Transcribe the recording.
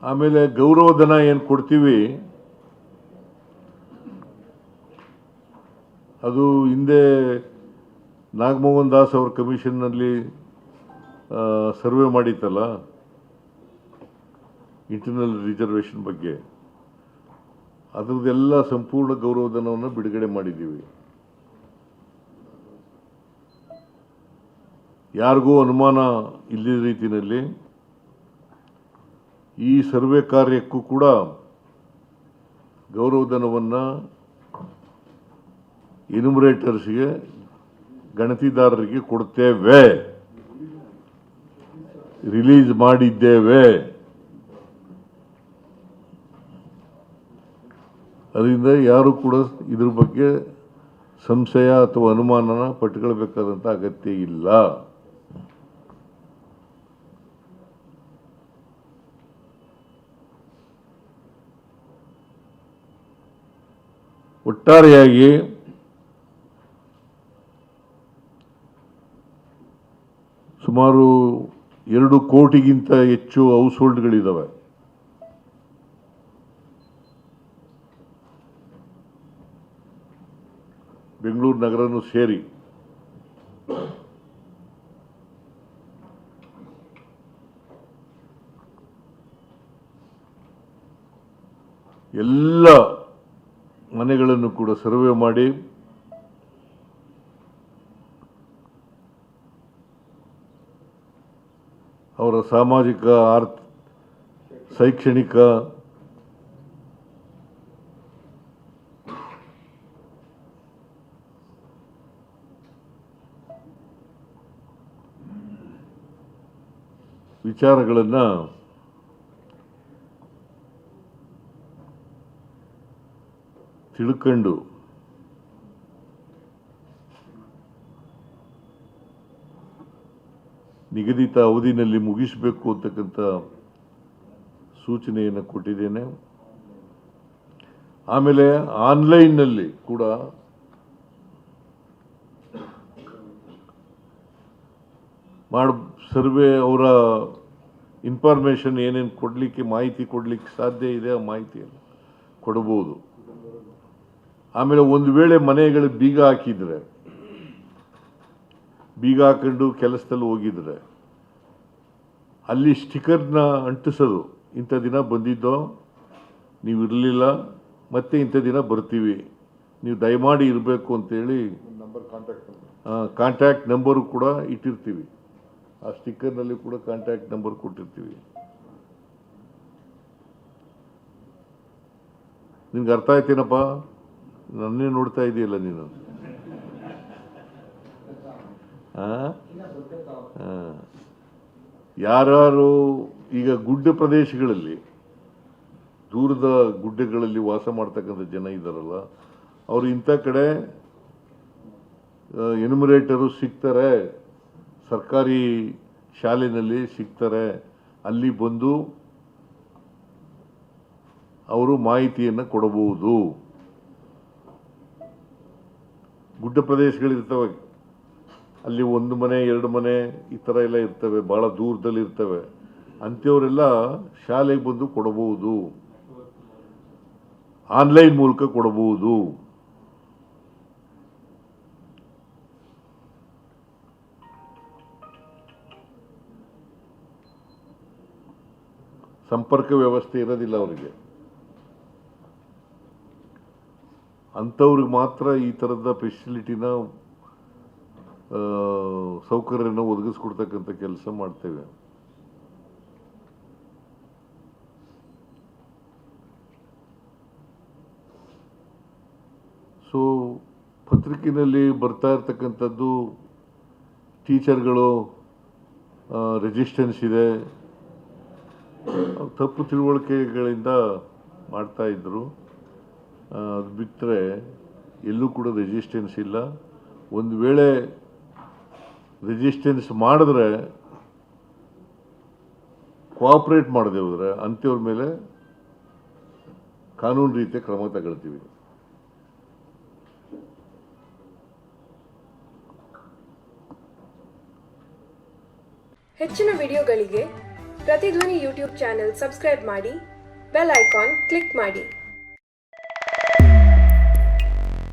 ಆಮೇಲೆ ಗೌರವಧನ ಏನು ಕೊಡ್ತೀವಿ ಅದು ಹಿಂದೆ ನಾಗಮೋಹನ್ ದಾಸ್ ಅವ್ರ ಕಮಿಷನ್ನಲ್ಲಿ ಸರ್ವೆ ಮಾಡಿತ್ತಲ್ಲ ಇಂಟರ್ನಲ್ ರಿಸರ್ವೇಷನ್ ಬಗ್ಗೆ, ಅದರದ್ದೆಲ್ಲ ಸಂಪೂರ್ಣ ಗೌರವಧನವನ್ನು ಬಿಡುಗಡೆ ಮಾಡಿದ್ದೀವಿ. ಯಾರಿಗೂ ಅನುಮಾನ ಇಲ್ಲದ ರೀತಿಯಲ್ಲಿ ಈ ಸರ್ವೆ ಕಾರ್ಯಕ್ಕೂ ಕೂಡ ಗೌರವಧನವನ್ನು ಎನ್ಯುಮರೇಟರ್ಸ್ಗೆ ಗಣತಿದಾರರಿಗೆ ಕೊಡ್ತೇವೆ, ರಿಲೀಸ್ ಮಾಡಿದ್ದೇವೆ. ಅದರಿಂದ ಯಾರು ಕೂಡ ಇದ್ರ ಬಗ್ಗೆ ಸಂಶಯ ಅಥವಾ ಅನುಮಾನನ ಪಟ್ಟುಕೊಳ್ಬೇಕಾದಂಥ ಅಗತ್ಯ ಇಲ್ಲ. ಒಟ್ಟಾರೆಯಾಗಿ ಸುಮಾರು 2 ಕೋಟಿಗಿಂತ ಹೆಚ್ಚು ಹೌಸ್ ಹೋಲ್ಡ್ಗಳಿದ್ದಾವೆ. ಬೆಂಗಳೂರು ನಗರನೂ ಸೇರಿ. ಎಲ್ಲ ಮನೆಗಳನ್ನು ಕೂಡ ಸರ್ವೆ ಮಾಡಿ ಅವರ ಸಾಮಾಜಿಕ ಶೈಕ್ಷಣಿಕ ವಿಚಾರಗಳನ್ನು ತಿಳ್ಕೊಂಡು ನಿಗದಿತ ಅವಧಿನಲ್ಲಿ ಮುಗಿಸಬೇಕು ಅಂತಕ್ಕಂಥ ಸೂಚನೆಯನ್ನು ಕೊಟ್ಟಿದ್ದೇನೆ. ಆಮೇಲೆ ಆನ್ಲೈನ್ನಲ್ಲಿ ಕೂಡ ಸರ್ವೆ ಅವರ ಇನ್ಫಾರ್ಮೇಷನ್ ಏನೇನು ಕೊಡಲಿಕ್ಕೆ ಮಾಹಿತಿ ಕೊಡಲಿಕ್ಕೆ ಸಾಧ್ಯ ಇದೆ ಆ ಮಾಹಿತಿಯನ್ನು ಕೊಡಬಹುದು. ಆಮೇಲೆ ಒಂದು ವೇಳೆ ಮನೆಗಳು ಬೀಗ ಹಾಕಿದರೆ, ಬೀಗ ಹಾಕೊಂಡು ಕೆಲಸದಲ್ಲಿ ಹೋಗಿದ್ರೆ ಅಲ್ಲಿ ಸ್ಟಿಕರ್ನ ಅಂಟಿಸೋದು, ಇಂಥ ದಿನ ಬಂದಿದ್ದೋ, ನೀವು ಇರಲಿಲ್ಲ, ಮತ್ತೆ ಇಂಥ ದಿನ ಬರ್ತೀವಿ, ನೀವು ದಯಮಾಡಿ ಇರಬೇಕು ಅಂತೇಳಿ ಕಾಂಟ್ಯಾಕ್ಟ್ ನಂಬರು ಕೂಡ ಇಟ್ಟಿರ್ತೀವಿ. ಆ ಸ್ಟಿಕ್ಕರ್ನಲ್ಲಿ ಕೂಡ ಕಾಂಟ್ಯಾಕ್ಟ್ ನಂಬರ್ ಕೊಟ್ಟಿರ್ತೀವಿ. ನಿನ್ಗೆ ಅರ್ಥ ಆಯ್ತೇನಪ್ಪ? ನನ್ನೇ ನೋಡ್ತಾ ಇದೆಯಲ್ಲ ನೀನು. ಯಾರು ಈಗ ಗುಡ್ಡ ಪ್ರದೇಶಗಳಲ್ಲಿ, ದೂರದ ಗುಡ್ಡಗಳಲ್ಲಿ ವಾಸ ಮಾಡ್ತಕ್ಕಂಥ ಜನ ಇದ್ದಾರಲ್ಲ, ಅವರು ಇಂಥ ಕಡೆ ಎನ್ಯುಮರೇಟರು ಸಿಗ್ತಾರೆ, ಸರ್ಕಾರಿ ಶಾಲೆಯಲ್ಲಿ ಸಿಗ್ತಾರೆ, ಅಲ್ಲಿ ಬಂದು ಅವರು ಮಾಹಿತಿಯನ್ನು ಕೊಡಬಹುದು. ಗುಡ್ಡ ಪ್ರದೇಶಗಳಿರ್ತವೆ, ಅಲ್ಲಿ 1 ಮನೆ 2 ಮನೆ ಈ ಥರ ಎಲ್ಲ ಇರ್ತವೆ, ಭಾಳ ದೂರದಲ್ಲಿ ಇರ್ತವೆ. ಅಂಥವರೆಲ್ಲ ಶಾಲೆಗೆ ಬಂದು ಕೊಡಬಹುದು, ಆನ್ಲೈನ್ ಮೂಲಕ ಕೊಡಬಹುದು. ಸಂಪರ್ಕ ವ್ಯವಸ್ಥೆ ಇರೋದಿಲ್ಲ ಅವರಿಗೆ. ಅಂಥವ್ರಿಗೆ ಮಾತ್ರ ಈ ಥರದ ಫೆಸಿಲಿಟಿನ ಸೌಕರ್ಯನ ಒದಗಿಸ್ಕೊಡ್ತಕ್ಕಂಥ ಕೆಲಸ ಮಾಡ್ತೇವೆ. ಸೊ ಪತ್ರಿಕೆಯಲ್ಲಿ ಬರ್ತಾ ಇರ್ತಕ್ಕಂಥದ್ದು ಟೀಚರ್ಗಳು ರೆಸಿಸ್ಟೆನ್ಸ್ ಇದೆ, ತಪ್ಪು ತಿಳುವಳಿಕೆಗಳಿಂದ ಮಾಡ್ತಾ ಇದ್ರು. ಅದು ಬಿಟ್ಟರೆ ಎಲ್ಲೂ ಕೂಡ ರೆಸಿಸ್ಟೆನ್ಸ್ ಇಲ್ಲ. ಒಂದು ವೇಳೆ ರೆಸಿಸ್ಟೆನ್ಸ್ ಮಾಡಿದ್ರೆ, ಕೋಆಪರೇಟ್ ಮಾಡದೆ ಹೋದರೆ ಅಂಥವ್ರ ಮೇಲೆ ಕಾನೂನು ರೀತಿಯ ಕ್ರಮ ತಗೊಳ್ತೀವಿ. ಹೆಚ್ಚಿನ ವಿಡಿಯೋಗಳಿಗೆ ಪ್ರತಿಧ್ವನಿ ಯೂಟ್ಯೂಬ್ ಚಾನೆಲ್ ಸಬ್ಸ್ಕ್ರೈಬ್ ಮಾಡಿ, ಬೆಲ್ ಐಕಾನ್ ಕ್ಲಿಕ್ ಮಾಡಿ.